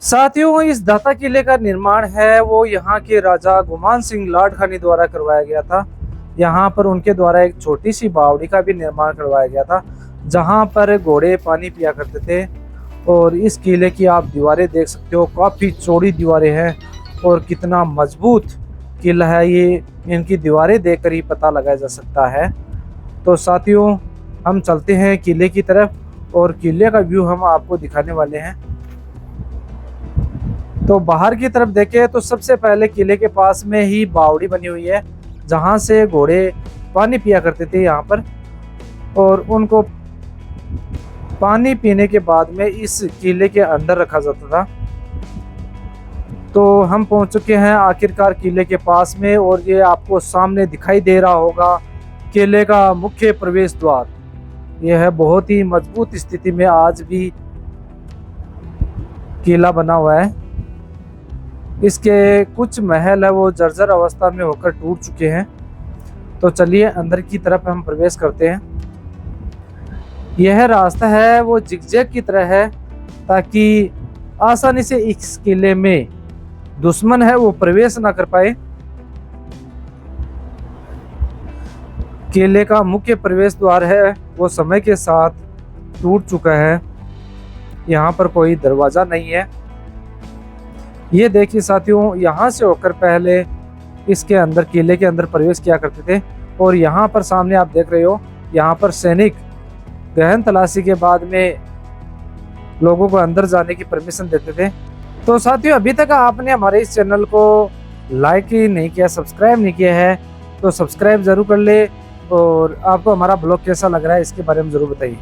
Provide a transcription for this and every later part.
साथियों, इस दाता किले का निर्माण है वो यहाँ के राजा गुमान सिंह लाडखानी द्वारा करवाया गया था। यहाँ पर उनके द्वारा एक छोटी सी बावड़ी का भी निर्माण करवाया गया था, जहाँ पर घोड़े पानी पिया करते थे। और इस किले की आप दीवारें देख सकते हो, काफ़ी चौड़ी दीवारें हैं और कितना मजबूत किला है ये इनकी दीवारें देखकर ही पता लगाया जा सकता है। तो साथियों, हम चलते हैं किले की तरफ और किले का व्यू हम आपको दिखाने वाले हैं। तो बाहर की तरफ देखें तो सबसे पहले किले के पास में ही बावड़ी बनी हुई है, जहाँ से घोड़े पानी पिया करते थे यहाँ पर। और उनको पानी पीने के बाद में इस किले के अंदर रखा जाता था। तो हम पहुँच चुके हैं आखिरकार किले के पास में, और ये आपको सामने दिखाई दे रहा होगा किले का मुख्य प्रवेश द्वार। यह है बहुत ही मजबूत स्थिति में आज भी किला बना हुआ है। इसके कुछ महल है वो जर्जर अवस्था में होकर टूट चुके हैं। तो चलिए अंदर की तरफ हम प्रवेश करते हैं। यह रास्ता है वो जिगजैग की तरह है, ताकि आसानी से इस किले में दुश्मन है वो प्रवेश ना कर पाए। किले का मुख्य प्रवेश द्वार है वो समय के साथ टूट चुका है। यहाँ पर कोई दरवाजा नहीं है। ये देखिए साथियों, यहाँ से होकर पहले इसके अंदर किले के अंदर प्रवेश किया करते थे। और यहाँ पर सामने आप देख रहे हो, यहाँ पर सैनिक गहन तलाशी के बाद में लोगों को अंदर जाने की परमिशन देते थे। तो साथियों, अभी तक आपने हमारे इस चैनल को लाइक ही नहीं किया, सब्सक्राइब नहीं किया है, तो सब्सक्राइब जरूर कर ले। और आपको हमारा ब्लॉग कैसा लग रहा है इसके बारे में जरूर बताइए।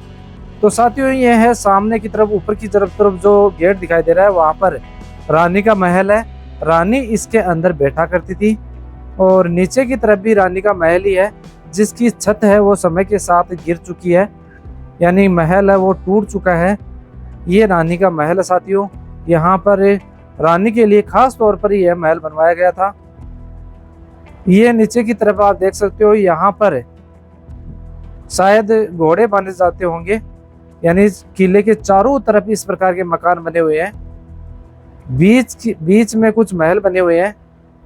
तो साथियों, ये है सामने की तरफ ऊपर की तरफ जो गेट दिखाई दे रहा है, वहाँ पर रानी का महल है। रानी इसके अंदर बैठा करती थी। और नीचे की तरफ भी रानी का महल ही है, जिसकी छत है वो समय के साथ गिर चुकी है, यानी महल है वो टूट चुका है। ये रानी का महल है साथियों। यहाँ पर रानी के लिए खास तौर पर यह महल बनवाया गया था। ये नीचे की तरफ आप देख सकते हो, यहाँ पर शायद घोड़े बांधे जाते होंगे, यानी किले के चारों तरफ इस प्रकार के मकान बने हुए हैं। बीच में कुछ महल बने हुए हैं।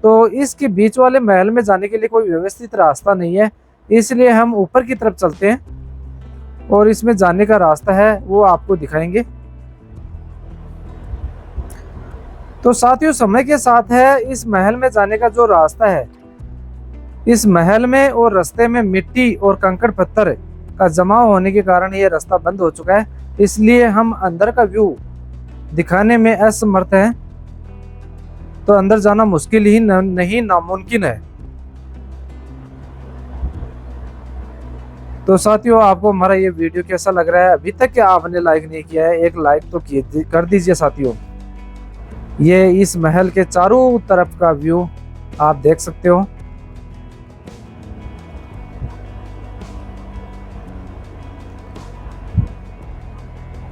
तो इसके बीच वाले महल में जाने के लिए कोई व्यवस्थित रास्ता नहीं है, इसलिए हम ऊपर की तरफ चलते हैं और इसमें जाने का रास्ता है वो आपको दिखाएंगे। तो साथियों, समय के साथ है इस महल में जाने का जो रास्ता है, इस महल में और रास्ते में मिट्टी और कंकड़ पत्थर का जमाव होने के कारण ये रास्ता बंद हो चुका है, इसलिए हम अंदर का व्यू दिखाने में असमर्थ हैं। तो अंदर जाना मुश्किल ही नहीं नामुमकिन है। तो साथियों, आपको हमारा ये वीडियो कैसा लग रहा है? अभी तक क्या आपने लाइक नहीं किया है, एक लाइक तो कर दीजिए साथियों। ये इस महल के चारों तरफ का व्यू आप देख सकते हो।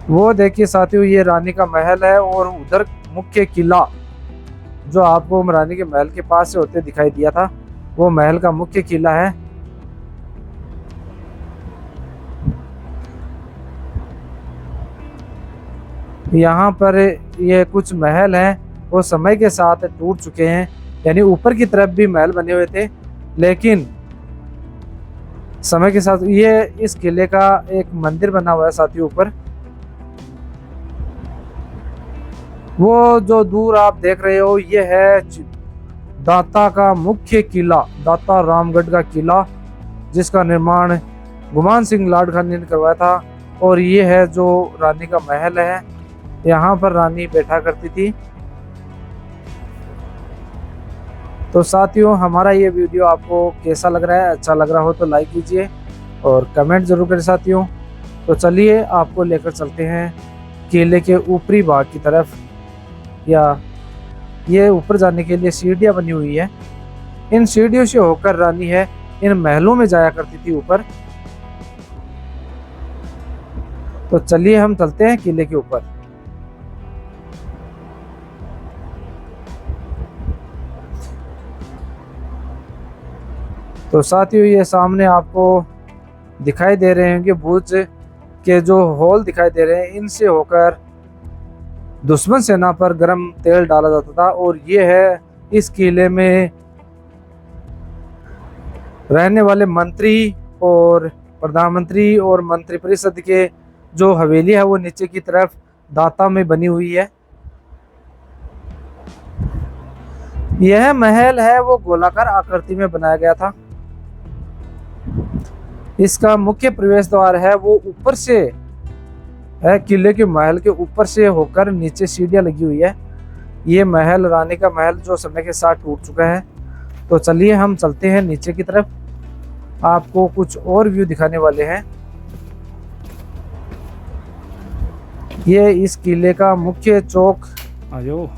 वो देखिए साथियों, ये रानी का महल है और उधर मुख्य किला जो आपको रानी के महल के पास से होते दिखाई दिया था, वो महल का मुख्य किला है। यहाँ पर ये कुछ महल हैं वो समय के साथ टूट चुके हैं, यानी ऊपर की तरफ भी महल बने हुए थे, लेकिन समय के साथ ये इस किले का एक मंदिर बना हुआ है साथियों ऊपर। वो जो दूर आप देख रहे हो, ये है दाता का मुख्य किला, दाता रामगढ़ का किला, जिसका निर्माण गुमान सिंह लाडखानी ने करवाया था। और ये है जो रानी का महल है, यहाँ पर रानी बैठा करती थी। तो साथियों, हमारा ये वीडियो आपको कैसा लग रहा है? अच्छा लग रहा हो तो लाइक कीजिए और कमेंट जरूर करें साथियों। तो चलिए आपको लेकर चलते हैं किले के ऊपरी भाग की तरफ, या ये ऊपर जाने के लिए सीढ़ियाँ बनी हुई है। इन सीढ़ियों से होकर रानी है इन महलों में जाया करती थी ऊपर। तो चलिए हम चलते हैं किले के ऊपर। तो साथियों, ये सामने आपको दिखाई दे रहे हैं कि बुर्ज के जो हॉल दिखाई दे रहे हैं, इनसे होकर दुश्मन सेना पर गर्म तेल डाला जाता था। और ये है इस किले में रहने वाले मंत्री और प्रधानमंत्री और मंत्रिपरिषद के जो हवेली है वो नीचे की तरफ दाता में बनी हुई है। यह महल है वो गोलाकार आकृति में बनाया गया था। इसका मुख्य प्रवेश द्वार है वो ऊपर से है, किले के महल के ऊपर से होकर नीचे सीढ़ियां लगी हुई है। ये महल रानी का महल जो समय के साथ टूट चुका है। तो चलिए हम चलते हैं नीचे की तरफ, आपको कुछ और व्यू दिखाने वाले हैं। ये इस किले का मुख्य चौक। आयो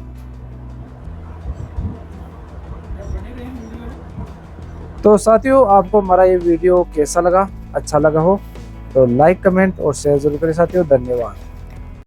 तो साथियों, आपको हमारा ये वीडियो कैसा लगा? अच्छा लगा हो तो लाइक, कमेंट और शेयर जरूर करें साथियों। धन्यवाद।